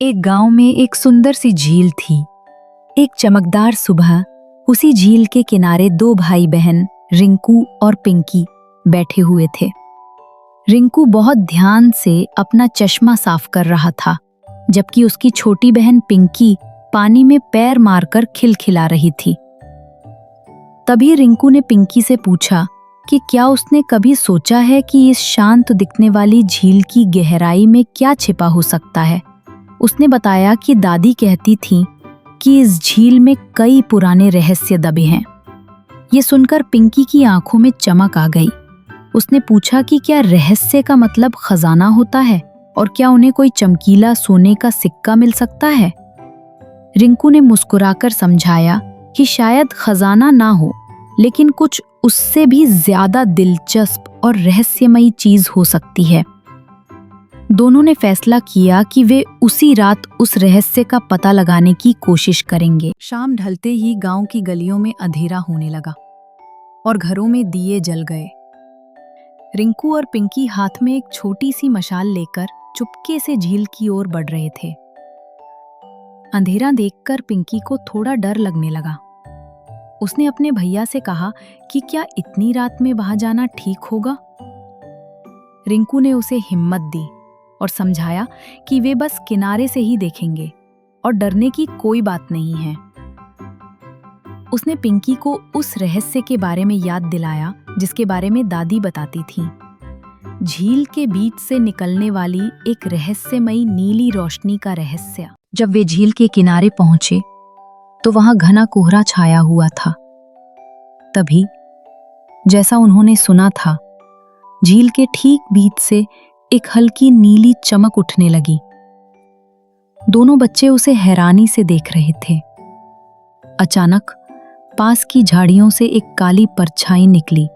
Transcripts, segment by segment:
एक गांव में एक सुंदर सी झील थी। एक चमकदार सुबह उसी झील के किनारे दो भाई बहन रिंकू और पिंकी बैठे हुए थे। रिंकू बहुत ध्यान से अपना चश्मा साफ कर रहा था, जबकि उसकी छोटी बहन पिंकी पानी में पैर मारकर खिलखिला रही थी। तभी रिंकू ने पिंकी से पूछा कि क्या उसने कभी सोचा है कि इस शांत दिखने वाली झील की गहराई में क्या छिपा हो सकता है। उसने बताया कि दादी कहती थी कि इस झील में कई पुराने रहस्य दबे हैं। ये सुनकर पिंकी की आंखों में चमक आ गई। उसने पूछा कि क्या रहस्य का मतलब खजाना होता है और क्या उन्हें कोई चमकीला सोने का सिक्का मिल सकता है। रिंकू ने मुस्कुराकर समझाया कि शायद खजाना ना हो, लेकिन कुछ उससे भी ज्यादा दिलचस्प और रहस्यमयी चीज हो सकती है। दोनों ने फैसला किया कि वे उसी रात उस रहस्य का पता लगाने की कोशिश करेंगे। शाम ढलते ही गांव की गलियों में अंधेरा होने लगा और घरों में दिए जल गए। रिंकू और पिंकी हाथ में एक छोटी सी मशाल लेकर चुपके से झील की ओर बढ़ रहे थे। अंधेरा देखकर पिंकी को थोड़ा डर लगने लगा। उसने अपने भैया से कहा कि क्या इतनी रात में वहां जाना ठीक होगा। रिंकू ने उसे हिम्मत दी और समझाया कि वे बस किनारे से ही देखेंगे और डरने की कोई बात नहीं है। उसने पिंकी को उस रहस्य के बारे में याद दिलाया जिसके बारे में दादी बताती थी। झील के बीच से निकलने वाली एक रहस्यमयी नीली रोशनी का रहस्य। जब वे झील के किनारे पहुंचे तो वहां घना कोहरा छाया हुआ था। तभी, जैसा उन्होंने सुना था, झील के ठीक बीच से एक हल्की नीली चमक उठने लगी। दोनों बच्चे उसे हैरानी से देख रहे थे। अचानक पास की झाड़ियों से एक काली परछाई निकली।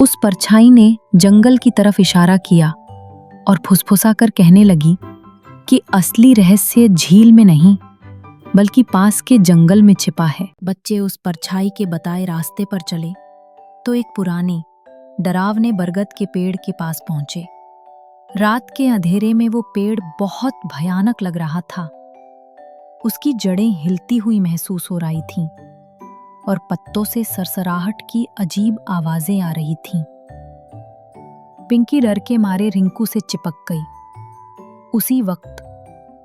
उस परछाई ने जंगल की तरफ इशारा किया और फुसफुसाकर कहने लगी कि असली रहस्य झील में नहीं, बल्कि पास के जंगल में छिपा है। बच्चे उस परछाई के बताए रास्ते पर चले तो एक पुराने डरावने बरगद के पेड़ के पास पहुंचे। रात के अंधेरे में वो पेड़ बहुत भयानक लग रहा था। उसकी जड़ें हिलती हुई महसूस हो रही थीं और पत्तों से सरसराहट की अजीब आवाजें आ रही थीं। पिंकी डर के मारे रिंकू से चिपक गई। उसी वक्त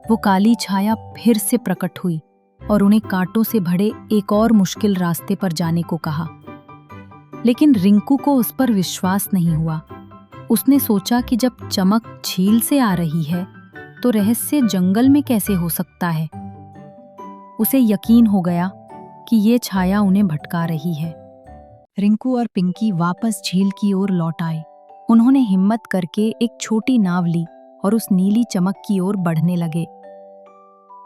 वो काली छाया फिर से प्रकट हुई और उन्हें कांटों से भरे एक और मुश्किल रास्ते पर जाने को कहा। लेकिन रिंकू को उस पर विश्वास नहीं हुआ। उसने सोचा कि जब चमक झील से आ रही है तो रहस्य जंगल में कैसे हो सकता है। उसे यकीन हो गया कि ये छाया उन्हें भटका रही है। रिंकू और पिंकी वापस झील की ओर लौट आए। उन्होंने हिम्मत करके एक छोटी नाव ली और उस नीली चमक की ओर बढ़ने लगे।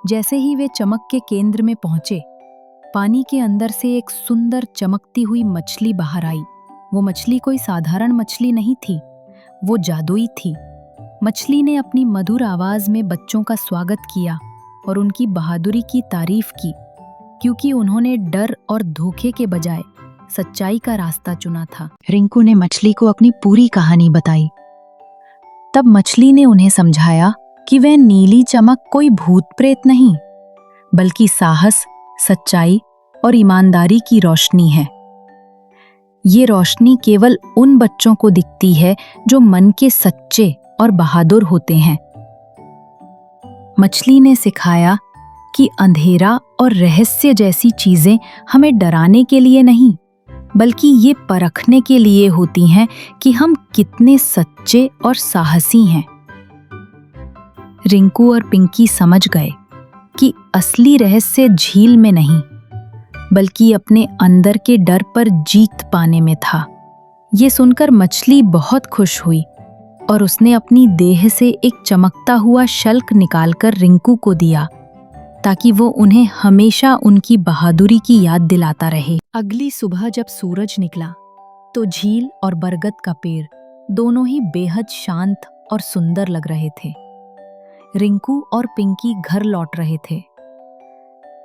जैसे ही वे चमक के केंद्र में पहुंचे, पानी के अंदर से एक सुंदर चमकती हुई मछली बाहर आई। वो मछली कोई साधारण मछली नहीं थी, वो जादुई थी। मछली ने अपनी मधुर आवाज में बच्चों का स्वागत किया और उनकी बहादुरी की तारीफ की, क्योंकि उन्होंने डर और धोखे के बजाय सच्चाई का रास्ता चुना था। रिंकू ने मछली को अपनी पूरी कहानी बताई। तब मछली ने उन्हें समझाया कि वह नीली चमक कोई भूत प्रेत नहीं, बल्कि साहस, सच्चाई और ईमानदारी की रोशनी है। ये रोशनी केवल उन बच्चों को दिखती है जो मन के सच्चे और बहादुर होते हैं। मछली ने सिखाया कि अंधेरा और रहस्य जैसी चीजें हमें डराने के लिए नहीं, बल्कि ये परखने के लिए होती हैं कि हम कितने सच्चे और साहसी हैं। रिंकू और पिंकी समझ गए कि असली रहस्य झील में नहीं, बल्कि अपने अंदर के डर पर जीत पाने में था। ये सुनकर मछली बहुत खुश हुई और उसने अपनी देह से एक चमकता हुआ शल्क निकालकर रिंकू को दिया, ताकि वो उन्हें हमेशा उनकी बहादुरी की याद दिलाता रहे। अगली सुबह जब सूरज निकला तो झील और बरगद का पेड़ दोनों ही बेहद शांत और सुंदर लग रहे थे। रिंकू और पिंकी घर लौट रहे थे।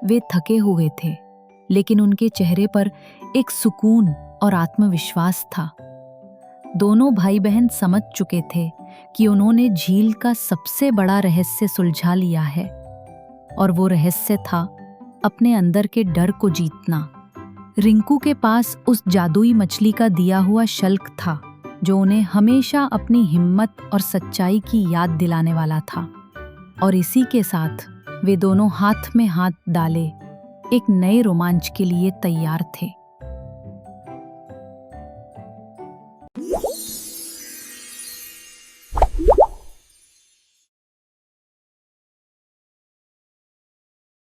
वे थके हुए थे, लेकिन उनके चेहरे पर एक सुकून और आत्मविश्वास था। दोनों भाई बहन समझ चुके थे कि उन्होंने झील का सबसे बड़ा रहस्य सुलझा लिया है, और वो रहस्य था अपने अंदर के डर को जीतना। रिंकू के पास उस जादुई मछली का दिया हुआ शल्क था, जो उन्हें हमेशा अपनी हिम्मत और सच्चाई की याद दिलाने वाला था। और इसी के साथ वे दोनों हाथ में हाथ डाले एक नए रोमांच के लिए तैयार थे।